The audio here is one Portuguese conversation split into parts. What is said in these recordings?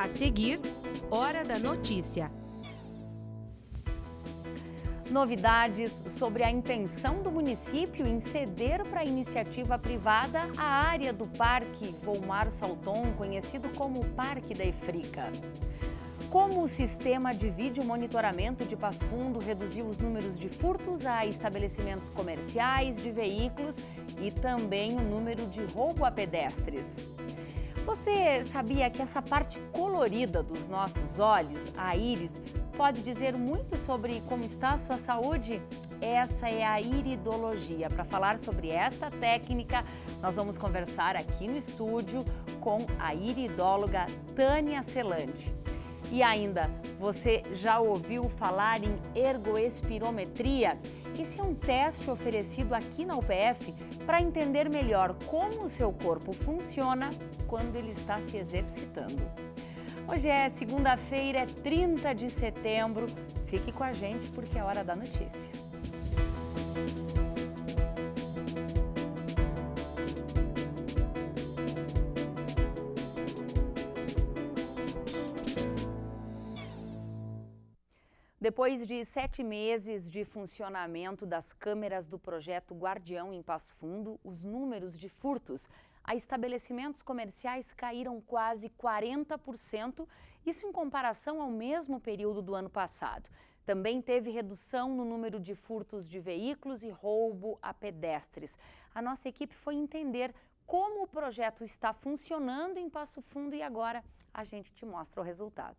A seguir, Hora da Notícia. Novidades sobre a intenção do município em ceder para a iniciativa privada a área do Parque Volmar Salton, conhecido como Parque da Ifrica. Como o sistema de vídeo monitoramento de Passo Fundo reduziu os números de furtos a estabelecimentos comerciais, de veículos e também o número de roubo a pedestres. Você sabia que essa parte colorida dos nossos olhos, a íris, pode dizer muito sobre como está a sua saúde? Essa é a iridologia. Para falar sobre esta técnica, nós vamos conversar aqui no estúdio com a iridóloga Tânia Celante. E ainda, você já ouviu falar em ergoespirometria? Esse é um teste oferecido aqui na UPF para entender melhor como o seu corpo funciona quando ele está se exercitando. Hoje é segunda-feira, é 30 de setembro. Fique com a gente porque é hora da notícia. Depois de 7 meses de funcionamento das câmeras do projeto Guardião em Passo Fundo, os números de furtos a estabelecimentos comerciais caíram quase 40%, isso em comparação ao mesmo período do ano passado. Também teve redução no número de furtos de veículos e roubo a pedestres. A nossa equipe foi entender como o projeto está funcionando em Passo Fundo e agora a gente te mostra o resultado.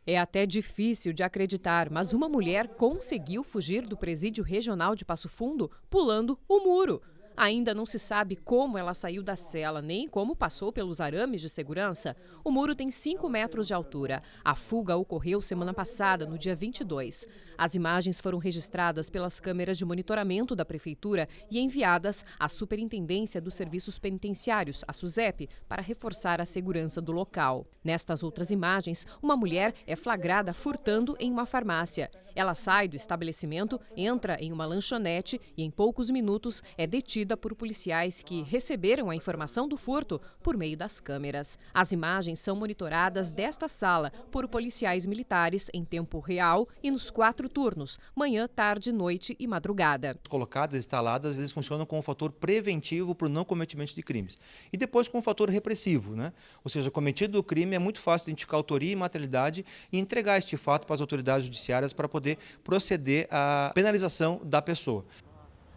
É até difícil de acreditar, mas uma mulher conseguiu fugir do presídio regional de Passo Fundo pulando o muro. Ainda não se sabe como ela saiu da cela, nem como passou pelos arames de segurança. O muro tem 5 metros de altura. A fuga ocorreu semana passada, no dia 22. As imagens foram registradas pelas câmeras de monitoramento da Prefeitura e enviadas à Superintendência dos Serviços Penitenciários, a SUSEP, para reforçar a segurança do local. Nestas outras imagens, uma mulher é flagrada furtando em uma farmácia. Ela sai do estabelecimento, entra em uma lanchonete e em poucos minutos é detida por policiais que receberam a informação do furto por meio das câmeras. As imagens são monitoradas desta sala por policiais militares em tempo real e nos 4 turnos, manhã, tarde, noite e madrugada. Colocadas, instaladas, eles funcionam como um fator preventivo para o não cometimento de crimes. E depois como um fator repressivo, né? Ou seja, cometido o crime é muito fácil identificar a autoria e materialidade e entregar este fato para as autoridades judiciárias para poder proceder à penalização da pessoa.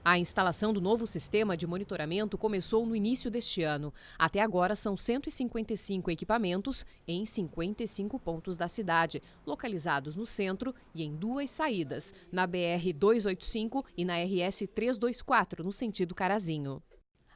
A instalação do novo sistema de monitoramento começou no início deste ano. Até agora são 155 equipamentos em 55 pontos da cidade, localizados no centro e em 2 saídas, na BR-285 e na RS-324, no sentido Carazinho.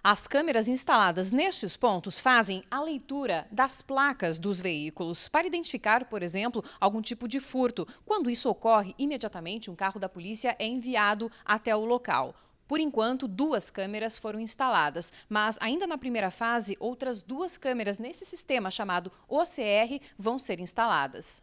As câmeras instaladas nestes pontos fazem a leitura das placas dos veículos para identificar, por exemplo, algum tipo de furto. Quando isso ocorre, imediatamente um carro da polícia é enviado até o local. Por enquanto, 2 câmeras foram instaladas, mas ainda na primeira fase, outras 2 câmeras nesse sistema chamado OCR vão ser instaladas.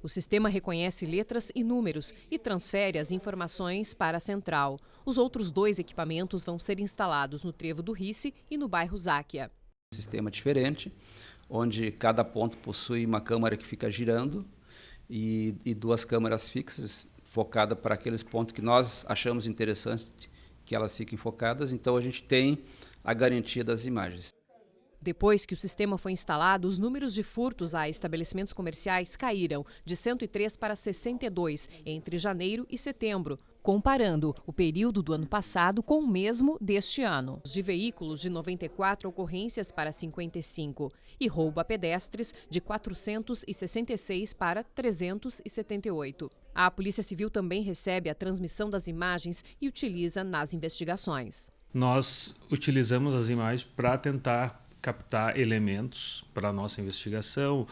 O sistema reconhece letras e números e transfere as informações para a central. Os outros 2 equipamentos vão ser instalados no Trevo do Rice e no bairro Záquia. Um sistema diferente, onde cada ponto possui uma câmera que fica girando e 2 câmeras fixas focadas para aqueles pontos que nós achamos interessantes que elas fiquem focadas. Então a gente tem a garantia das imagens. Depois que o sistema foi instalado, os números de furtos a estabelecimentos comerciais caíram de 103 para 62 entre janeiro e setembro, comparando o período do ano passado com o mesmo deste ano. De veículos, de 94 ocorrências para 55 e roubo a pedestres, de 466 para 378. A Polícia Civil também recebe a transmissão das imagens e utiliza nas investigações. Nós utilizamos as imagens para tentar captar elementos para a nossa investigação,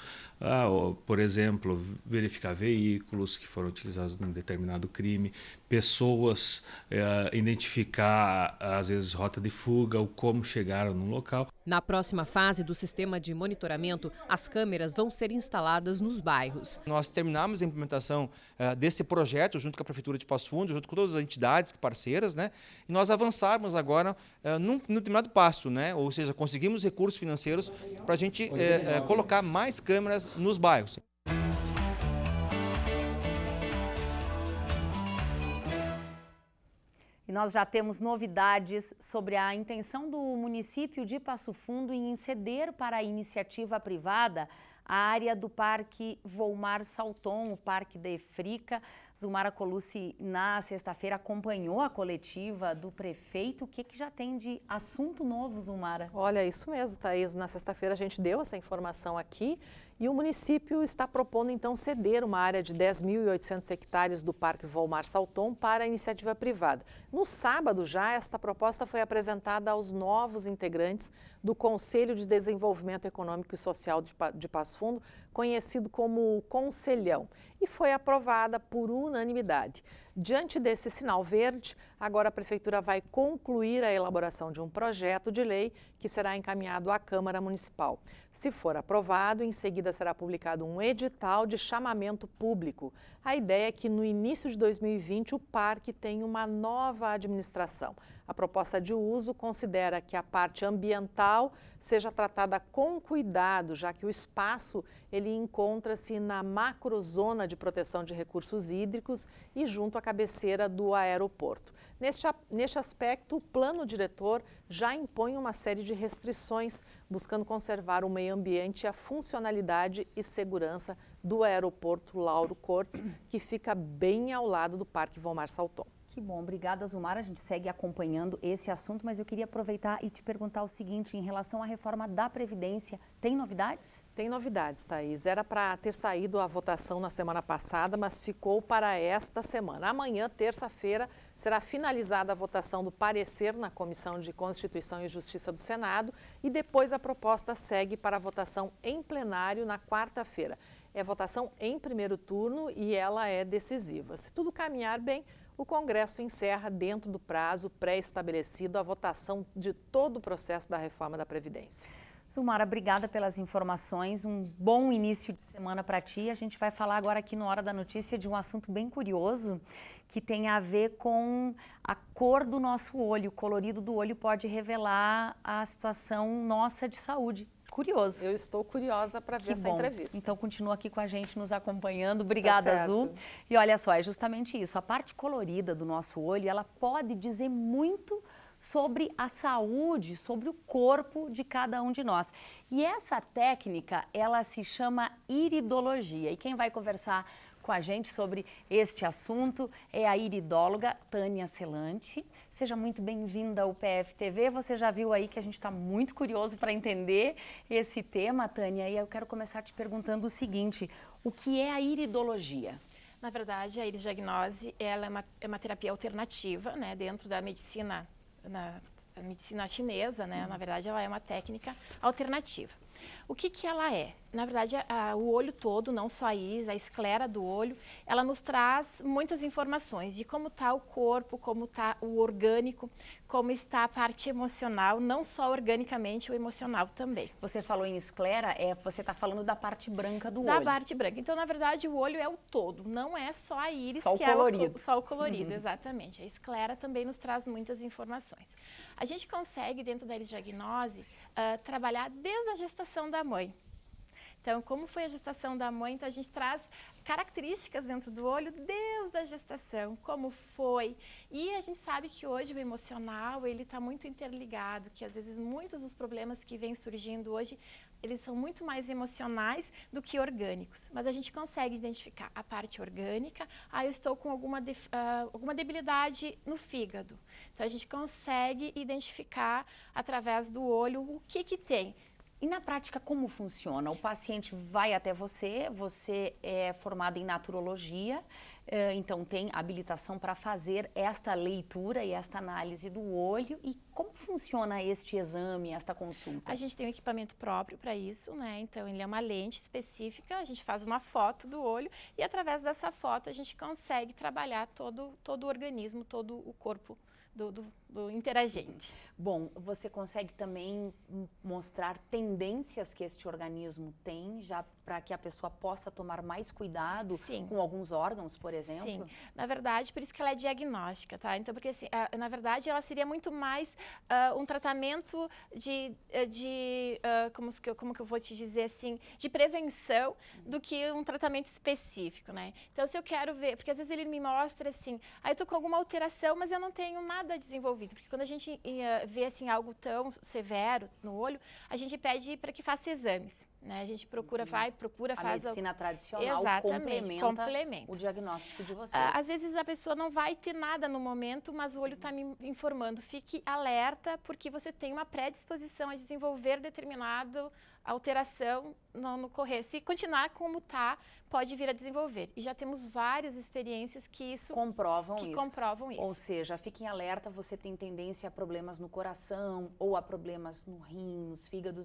por exemplo, verificar veículos que foram utilizados em determinado crime, pessoas, identificar, às vezes, rota de fuga ou como chegaram no local. Na próxima fase do sistema de monitoramento, as câmeras vão ser instaladas nos bairros. Nós terminamos a implementação desse projeto junto com a Prefeitura de Passo Fundo, junto com todas as entidades parceiras, né? E nós avançarmos agora num determinado passo, né? Ou seja, conseguimos recursos financeiros para a gente colocar mais câmeras nos bairros. E nós já temos novidades sobre a intenção do município de Passo Fundo em ceder para a iniciativa privada a área do Parque Volmar Salton, o Parque da Efrica. Zumara Colucci, na sexta-feira, acompanhou a coletiva do prefeito. O que já tem de assunto novo, Zumara? Olha, isso mesmo, Thaís. Na sexta-feira a gente deu essa informação aqui e o município está propondo, então, ceder uma área de 10.800 hectares do Parque Volmar Salton para a iniciativa privada. No sábado, já, esta proposta foi apresentada aos novos integrantes do Conselho de Desenvolvimento Econômico e Social de Passo Fundo, conhecido como Conselhão, e foi aprovada por unanimidade. Diante desse sinal verde, agora a Prefeitura vai concluir a elaboração de um projeto de lei que será encaminhado à Câmara Municipal. Se for aprovado, em seguida será publicado um edital de chamamento público. A ideia é que no início de 2020 o parque tenha uma nova administração. A proposta de uso considera que a parte ambiental seja tratada com cuidado, já que o espaço ele encontra-se na macrozona de proteção de recursos hídricos e junto à cabeceira do aeroporto. Neste aspecto, o plano diretor já impõe uma série de restrições, buscando conservar o meio ambiente e a funcionalidade e segurança do aeroporto Lauro Cortes, que fica bem ao lado do Parque Volmar Salton. Que bom, obrigada, Zumara. A gente segue acompanhando esse assunto, mas eu queria aproveitar e te perguntar o seguinte, em relação à reforma da Previdência, tem novidades? Tem novidades, Thaís. Era para ter saído a votação na semana passada, mas ficou para esta semana. Amanhã, terça-feira, será finalizada a votação do parecer na Comissão de Constituição e Justiça do Senado e depois a proposta segue para a votação em plenário na quarta-feira. É votação em primeiro turno e ela é decisiva. Se tudo caminhar bem, o Congresso encerra, dentro do prazo pré-estabelecido, a votação de todo o processo da reforma da Previdência. Zumara, obrigada pelas informações, um bom início de semana para ti. A gente vai falar agora aqui no Hora da Notícia de um assunto bem curioso que tem a ver com a cor do nosso olho. O colorido do olho pode revelar a situação nossa de saúde. Curioso. Eu estou curiosa para ver essa entrevista. Então continua aqui com a gente nos acompanhando. Obrigada, Azul. E olha só, é justamente isso. A parte colorida do nosso olho, ela pode dizer muito sobre a saúde, sobre o corpo de cada um de nós. E essa técnica, ela se chama iridologia. E quem vai conversar com a gente sobre este assunto é a iridóloga Tânia Celante. Seja muito bem-vinda ao PFTV. Você já viu aí que a gente está muito curioso para entender esse tema, Tânia, e eu quero começar te perguntando o seguinte: o que é a iridologia? Na verdade, a iridodiagnose ela é uma terapia alternativa, né, dentro da medicina, a medicina chinesa, né, na verdade, ela é uma técnica alternativa. O que ela é? Na verdade, o olho todo, não só a íris, a esclera do olho, ela nos traz muitas informações de como está o corpo, como está o orgânico, como está a parte emocional, não só organicamente, o emocional também. Você falou em esclera, você está falando da parte branca do olho. Da parte branca. Então, na verdade, o olho é o todo, não é só a íris, só que o colorido. Só o colorido, exatamente. A esclera também nos traz muitas informações. A gente consegue, dentro da iridodiagnose, trabalhar desde a gestação da mãe. Então, como foi a gestação da mãe, então a gente traz características dentro do olho desde a gestação, como foi. E a gente sabe que hoje o emocional, ele está muito interligado, que às vezes muitos dos problemas que vêm surgindo hoje, eles são muito mais emocionais do que orgânicos. Mas a gente consegue identificar a parte orgânica, eu estou com alguma debilidade no fígado. Então, a gente consegue identificar através do olho o que tem. E na prática, como funciona? O paciente vai até você é formado em naturologia, Então, tem habilitação para fazer esta leitura e esta análise do olho. E como funciona este exame, esta consulta? A gente tem um equipamento próprio para isso, né? Então, ele é uma lente específica, a gente faz uma foto do olho e, através dessa foto, a gente consegue trabalhar todo o organismo, todo o corpo do interagente. Bom, você consegue também mostrar tendências que este organismo tem, já para que a pessoa possa tomar mais cuidado com alguns órgãos, por exemplo? Sim, na verdade, por isso que ela é diagnóstica, tá? Então, porque assim, na verdade, ela seria muito mais um tratamento como que eu vou te dizer assim, de prevenção do que um tratamento específico, né? Então, se eu quero ver, porque às vezes ele me mostra assim, eu tô com alguma alteração, mas eu não tenho nada desenvolvido, porque quando a gente vê assim algo tão severo no olho, a gente pede para que faça exames, né? A gente faz a medicina tradicional complementa o diagnóstico de vocês. Às vezes a pessoa não vai ter nada no momento, mas o olho está me informando. Fique alerta, porque você tem uma predisposição a desenvolver determinada alteração no correr. Se continuar como está, pode vir a desenvolver. E já temos várias experiências que comprovam isso. Ou seja, fiquem alerta, você tem tendência a problemas no coração ou a problemas no rim,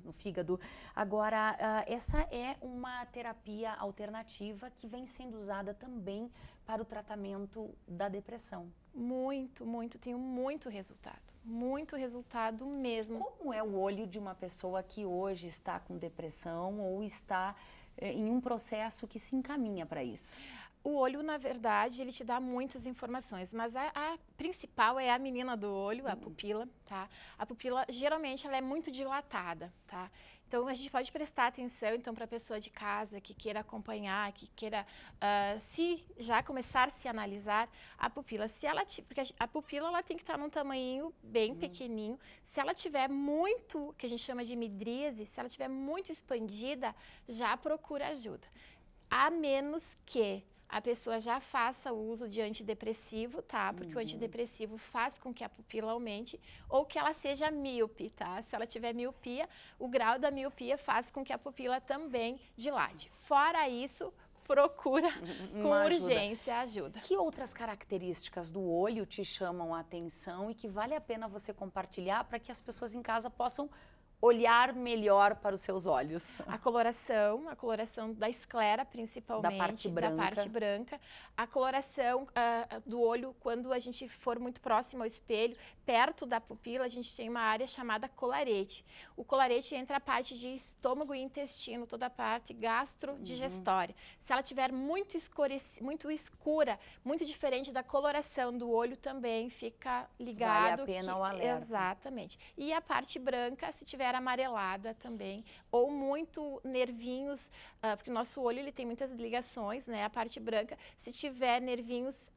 no fígado. Agora, essa é uma terapia alternativa que vem sendo usada também para o tratamento da depressão. Tenho muito resultado mesmo. Como é o olho de uma pessoa que hoje está com depressão ou está em um processo que se encaminha para isso? O olho, na verdade, ele te dá muitas informações, mas a principal é a menina do olho, a pupila, tá? A pupila, geralmente, ela é muito dilatada, tá? Então, a gente pode prestar atenção, então, para a pessoa de casa que queira acompanhar, que queira já começar a se analisar a pupila. Porque a pupila, ela tem que estar num tamanho bem pequenininho. Se ela tiver muito, que a gente chama de midríase, se ela tiver muito expandida, já procura ajuda. A menos que a pessoa já faça o uso de antidepressivo, tá? Porque o antidepressivo faz com que a pupila aumente, ou que ela seja míope, tá? Se ela tiver miopia, o grau da miopia faz com que a pupila também dilate. Fora isso, procura com urgência ajuda. Que outras características do olho te chamam a atenção e que vale a pena você compartilhar para que as pessoas em casa possam olhar melhor para os seus olhos? A coloração da esclera, principalmente, da parte branca. A coloração do olho, quando a gente for muito próximo ao espelho, perto da pupila, a gente tem uma área chamada colarete. O colarete entra a parte de estômago e intestino, toda a parte gastrodigestória. Se ela tiver muito escura, muito diferente da coloração do olho, também fica ligado. Vale a pena o alerta. Exatamente. E a parte branca, se tiver amarelada também, ou muito nervinhos, porque o nosso olho ele tem muitas ligações, né? A parte branca, se tiver nervinhos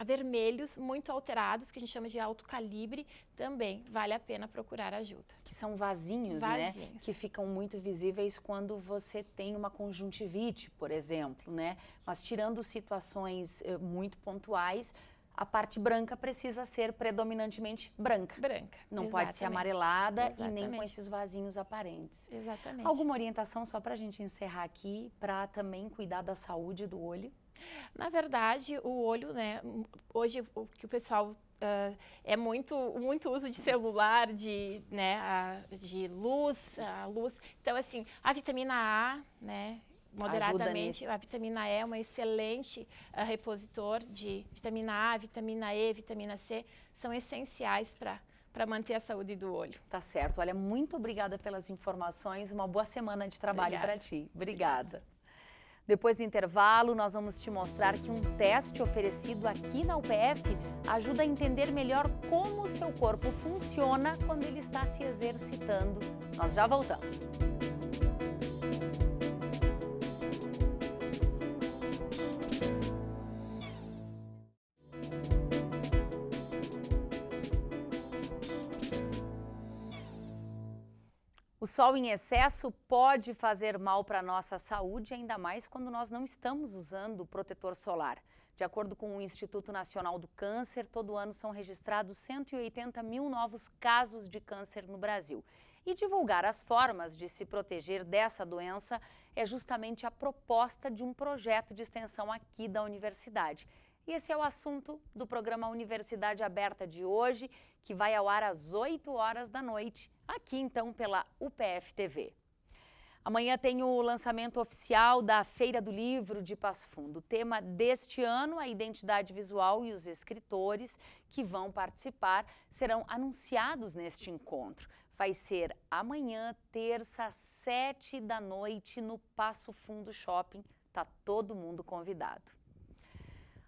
vermelhos muito alterados, que a gente chama de alto calibre, também vale a pena procurar ajuda. Que são vasinhos, né? Que ficam muito visíveis quando você tem uma conjuntivite, por exemplo, né? Mas tirando situações muito pontuais, a parte branca precisa ser predominantemente branca. Não pode ser amarelada e nem com esses vasinhos aparentes. Exatamente. Alguma orientação só para a gente encerrar aqui, para também cuidar da saúde do olho? Na verdade, o olho, né, hoje o que o pessoal é muito uso de celular, de luz, Então, assim, a vitamina A, né, moderadamente, a vitamina E é um excelente repositor de vitamina A, vitamina E, vitamina C, são essenciais para manter a saúde do olho. Tá certo. Olha, muito obrigada pelas informações, uma boa semana de trabalho para ti. Obrigada. Depois do intervalo, nós vamos te mostrar que um teste oferecido aqui na UPF ajuda a entender melhor como o seu corpo funciona quando ele está se exercitando. Nós já voltamos. O sol em excesso pode fazer mal para a nossa saúde, ainda mais quando nós não estamos usando o protetor solar. De acordo com o Instituto Nacional do Câncer, todo ano são registrados 180 mil novos casos de câncer no Brasil. E divulgar as formas de se proteger dessa doença é justamente a proposta de um projeto de extensão aqui da universidade. E esse é o assunto do programa Universidade Aberta de hoje, que vai ao ar às 8 horas da noite, aqui então pela UPF TV. Amanhã tem o lançamento oficial da Feira do Livro de Passo Fundo. O tema deste ano, a identidade visual, e os escritores que vão participar serão anunciados neste encontro. Vai ser amanhã, terça, às 7 da noite, no Passo Fundo Shopping. Tá todo mundo convidado.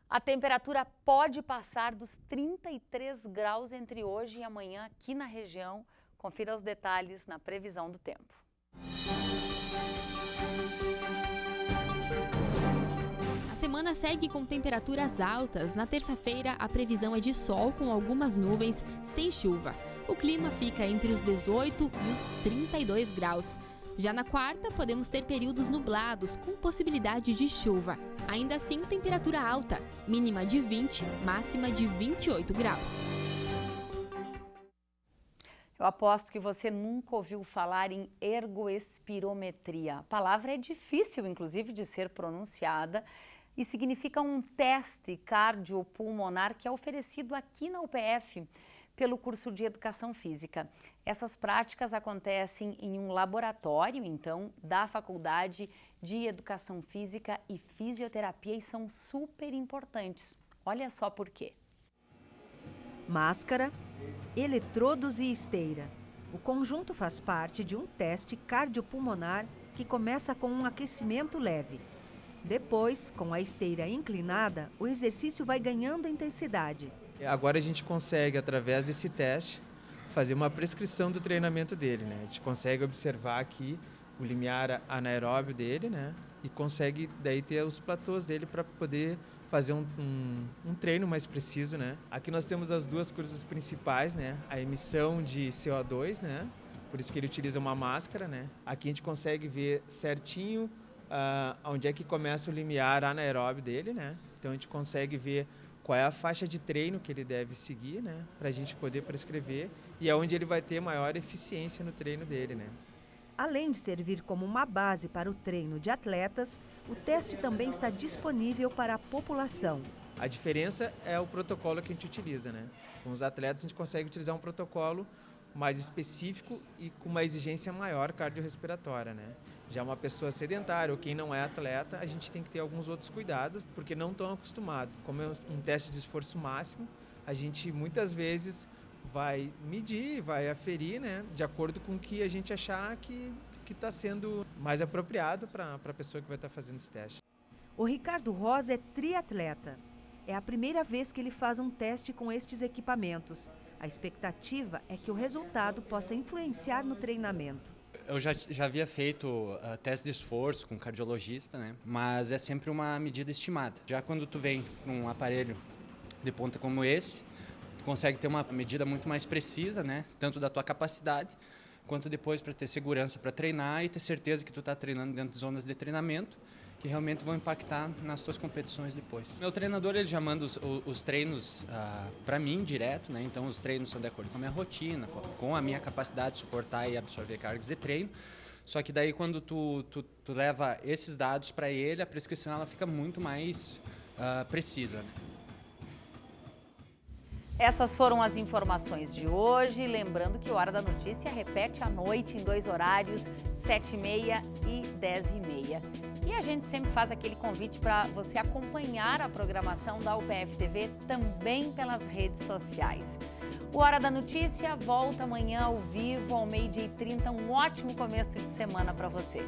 A temperatura pode passar dos 33 graus entre hoje e amanhã aqui na região. Confira os detalhes na previsão do tempo. A semana segue com temperaturas altas. Na terça-feira, a previsão é de sol com algumas nuvens, sem chuva. O clima fica entre os 18 e os 32 graus. Já na quarta, podemos ter períodos nublados, com possibilidade de chuva. Ainda assim, temperatura alta, mínima de 20, máxima de 28 graus. Eu aposto que você nunca ouviu falar em ergoespirometria. A palavra é difícil, inclusive, de ser pronunciada e significa um teste cardiopulmonar que é oferecido aqui na UPF pelo curso de Educação Física. Essas práticas acontecem em um laboratório, então, da Faculdade de Educação Física e Fisioterapia e são super importantes. Olha só por quê. Máscara, eletrodos e esteira. O conjunto faz parte de um teste cardiopulmonar que começa com um aquecimento leve. Depois, com a esteira inclinada, o exercício vai ganhando intensidade. Agora a gente consegue, através desse teste, fazer uma prescrição do treinamento dele, né? A gente consegue observar aqui o limiar anaeróbio dele, né? E consegue daí ter os platôs dele para poder fazer um treino mais preciso, né? Aqui nós temos as duas coisas principais, né? A emissão de CO2, né? Por isso que ele utiliza uma máscara, né? Aqui a gente consegue ver certinho onde é que começa o limiar anaeróbio dele, né? Então a gente consegue ver qual é a faixa de treino que ele deve seguir, né? Para a gente poder prescrever e é onde ele vai ter maior eficiência no treino dele, né? Além de servir como uma base para o treino de atletas, o teste também está disponível para a população. A diferença é o protocolo que a gente utiliza, né? Com os atletas a gente consegue utilizar um protocolo mais específico e com uma exigência maior cardiorrespiratória, né? Já uma pessoa sedentária ou quem não é atleta, a gente tem que ter alguns outros cuidados, porque não estão acostumados. Como é um teste de esforço máximo, a gente muitas vezes vai medir, vai aferir, né? De acordo com o que a gente achar que está sendo mais apropriado para a pessoa que vai estar fazendo esse teste. O Ricardo Rosa é triatleta. É a primeira vez que ele faz um teste com estes equipamentos. A expectativa é que o resultado possa influenciar no treinamento. Eu já havia feito teste de esforço com cardiologista, né? Mas é sempre uma medida estimada. Já quando tu vem com um aparelho de ponta como esse, tu consegue ter uma medida muito mais precisa, né? Tanto da tua capacidade, quanto depois para ter segurança para treinar e ter certeza que tu está treinando dentro de zonas de treinamento que realmente vão impactar nas tuas competições depois. Meu treinador ele já manda os treinos para mim direto, né? Então os treinos são de acordo com a minha rotina, com a minha capacidade de suportar e absorver cargas de treino. Só que daí quando tu leva esses dados para ele, a prescrição ela fica muito mais precisa, né? Essas foram as informações de hoje. Lembrando que o Hora da Notícia repete à noite em 2 horários, 7h30 e 10h30. E a gente sempre faz aquele convite para você acompanhar a programação da UPF TV também pelas redes sociais. O Hora da Notícia volta amanhã ao vivo, ao 12h30. Um ótimo começo de semana para você.